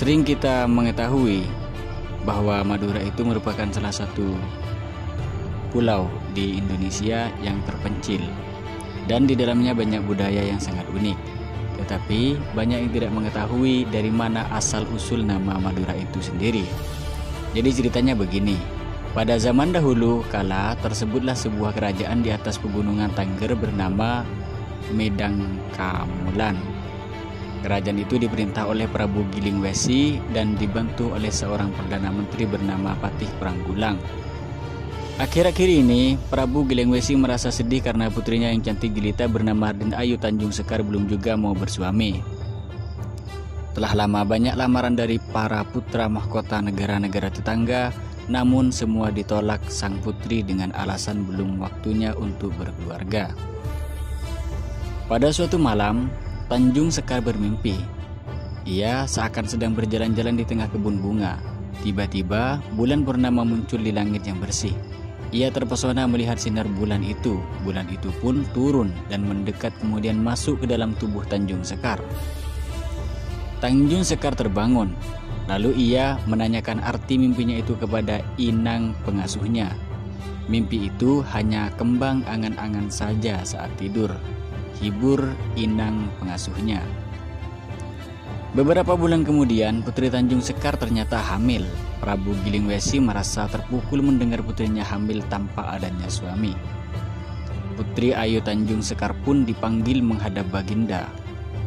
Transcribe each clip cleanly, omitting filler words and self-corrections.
Sering kita mengetahui bahwa Madura itu merupakan salah satu pulau di Indonesia yang terpencil dan di dalamnya banyak budaya yang sangat unik. Tetapi banyak yang tidak mengetahui dari mana asal-usul nama Madura itu sendiri. Jadi ceritanya begini. Pada zaman dahulu kala tersebutlah sebuah kerajaan di atas pegunungan Tangger bernama Medangkamulan. Kerajaan itu diperintah oleh Prabu Gilingwesi dan dibantu oleh seorang perdana menteri bernama Patih Pranggulang. Akhir-akhir ini, Prabu Gilingwesi merasa sedih karena putrinya yang cantik jelita bernama Raden Ayu Tanjung Sekar belum juga mau bersuami. Telah lama banyak lamaran dari para putra mahkota negara-negara tetangga, namun semua ditolak sang putri dengan alasan belum waktunya untuk berkeluarga. Pada suatu malam, Tanjung Sekar bermimpi. Ia seakan sedang berjalan-jalan di tengah kebun bunga. Tiba-tiba bulan purnama muncul di langit yang bersih. Ia terpesona melihat sinar bulan itu. Bulan itu pun turun dan mendekat kemudian masuk ke dalam tubuh Tanjung Sekar. Tanjung Sekar terbangun. Lalu ia menanyakan arti mimpinya itu kepada inang pengasuhnya. Mimpi itu hanya kembang angan-angan saja saat tidur, hibur inang pengasuhnya. Beberapa bulan kemudian putri Tanjung Sekar ternyata hamil. Prabu Gilingwesi merasa terpukul mendengar putrinya hamil tanpa adanya suami. Putri Ayu Tanjung Sekar pun dipanggil menghadap Baginda,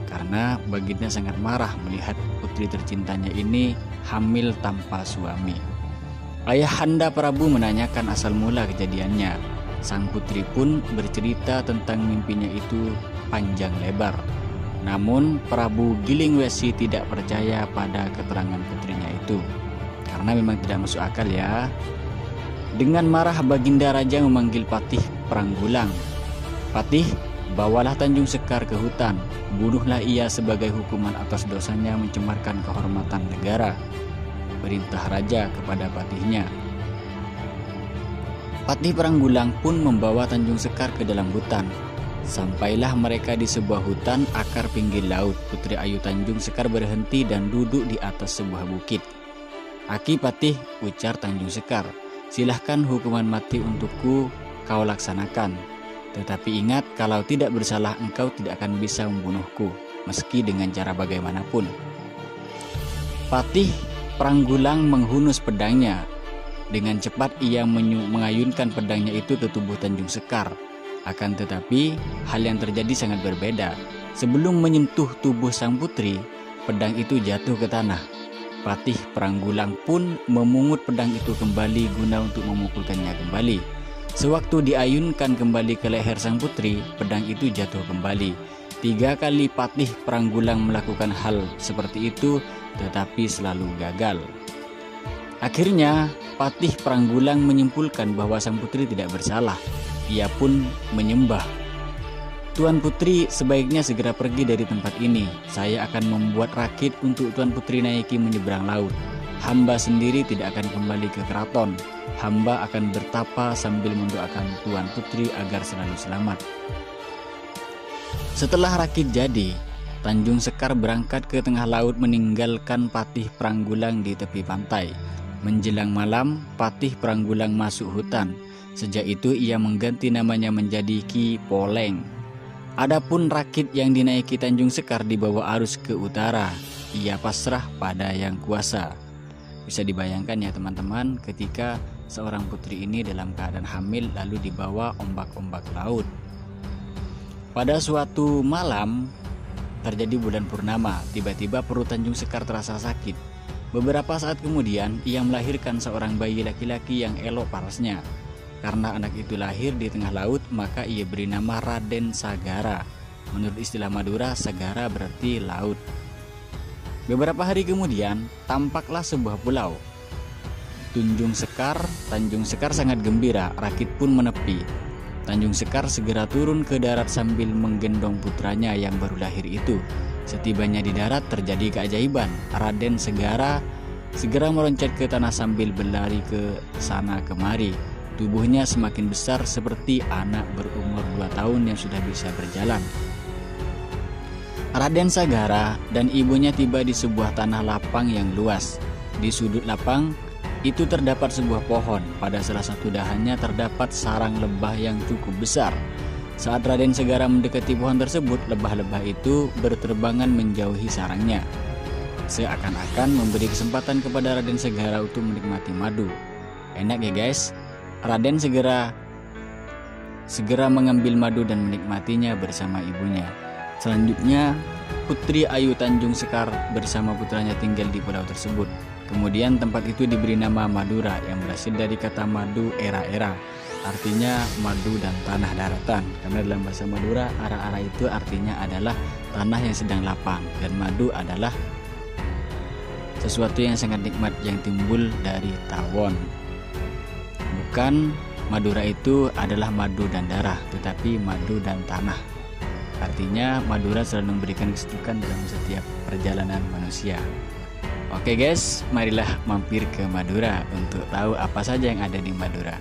karena Baginda sangat marah melihat putri tercintanya ini hamil tanpa suami. Ayahanda Prabu menanyakan asal mula kejadiannya. Sang putri pun bercerita tentang mimpinya itu panjang lebar. Namun Prabu Gilingwesi tidak percaya pada keterangan putrinya itu, karena memang tidak masuk akal ya. Dengan marah Baginda Raja memanggil Patih Pranggulang. Patih, bawalah Tanjung Sekar ke hutan. Bunuhlah ia sebagai hukuman atas dosanya mencemarkan kehormatan negara. Perintah Raja kepada Patihnya. Patih Pranggulang pun membawa Tanjung Sekar ke dalam hutan. Sampailah mereka di sebuah hutan akar pinggir laut. Putri Ayu Tanjung Sekar berhenti dan duduk di atas sebuah bukit. "Aki Patih," ujar Tanjung Sekar, "silahkan hukuman mati untukku kau laksanakan. Tetapi ingat, kalau tidak bersalah engkau tidak akan bisa membunuhku, meski dengan cara bagaimanapun." Patih Pranggulang menghunus pedangnya. Dengan cepat ia mengayunkan pedangnya itu ke tubuh Tanjung Sekar. Akan tetapi hal yang terjadi sangat berbeda. Sebelum menyentuh tubuh sang putri, pedang itu jatuh ke tanah. Patih Pranggulang pun memungut pedang itu kembali guna untuk memukulkannya kembali. Sewaktu diayunkan kembali ke leher sang putri, pedang itu jatuh kembali. 3 kali Patih Pranggulang melakukan hal seperti itu, tetapi selalu gagal. Akhirnya Patih Pranggulang menyimpulkan bahwa sang putri tidak bersalah. Ia pun menyembah. "Tuan Putri sebaiknya segera pergi dari tempat ini. Saya akan membuat rakit untuk Tuan Putri naiki menyeberang laut. Hamba sendiri tidak akan kembali ke keraton. Hamba akan bertapa sambil mendoakan Tuan Putri agar selalu selamat." Setelah rakit jadi, Tanjung Sekar berangkat ke tengah laut meninggalkan Patih Pranggulang di tepi pantai. Menjelang malam, Patih Pranggulang masuk hutan. Sejak itu ia mengganti namanya menjadi Ki Poleng. Adapun rakit yang dinaiki Tanjung Sekar dibawa arus ke utara. Ia pasrah pada Yang Kuasa. Bisa dibayangkan ya teman-teman, ketika seorang putri ini dalam keadaan hamil lalu dibawa ombak-ombak laut. Pada suatu malam terjadi bulan purnama. Tiba-tiba perut Tanjung Sekar terasa sakit. Beberapa saat kemudian ia melahirkan seorang bayi laki-laki yang elok parasnya. Karena anak itu lahir di tengah laut, maka ia beri nama Raden Sagara. Menurut istilah Madura, Sagara berarti laut. Beberapa hari kemudian, tampaklah sebuah pulau. Tanjung Sekar sangat gembira, rakit pun menepi. Tanjung Sekar segera turun ke darat sambil menggendong putranya yang baru lahir itu. Setibanya di darat terjadi keajaiban. Raden Sagara segera meloncat ke tanah sambil berlari ke sana kemari. Tubuhnya semakin besar seperti anak berumur 2 tahun yang sudah bisa berjalan. Raden Sagara dan ibunya tiba di sebuah tanah lapang yang luas. Di sudut lapang itu terdapat sebuah pohon. Pada salah satu dahannya terdapat sarang lebah yang cukup besar. Saat Raden Sagara mendekati pohon tersebut, lebah-lebah itu berterbangan menjauhi sarangnya, seakan-akan memberi kesempatan kepada Raden Sagara untuk menikmati madu. Enak ya guys. Raden segera mengambil madu dan menikmatinya bersama ibunya. Selanjutnya, Putri Ayu Tanjung Sekar bersama putranya tinggal di pulau tersebut. Kemudian tempat itu diberi nama Madura yang berasal dari kata madu era-era, artinya madu dan tanah daratan. Karena dalam bahasa Madura, ara-ara itu artinya adalah tanah yang sedang lapang, dan madu adalah sesuatu yang sangat nikmat yang timbul dari tawon. Bukan Madura itu adalah madu dan darah, tetapi madu dan tanah. Artinya Madura selalu memberikan kesejukan dalam setiap perjalanan manusia. Oke guys, marilah mampir ke Madura untuk tahu apa saja yang ada di Madura.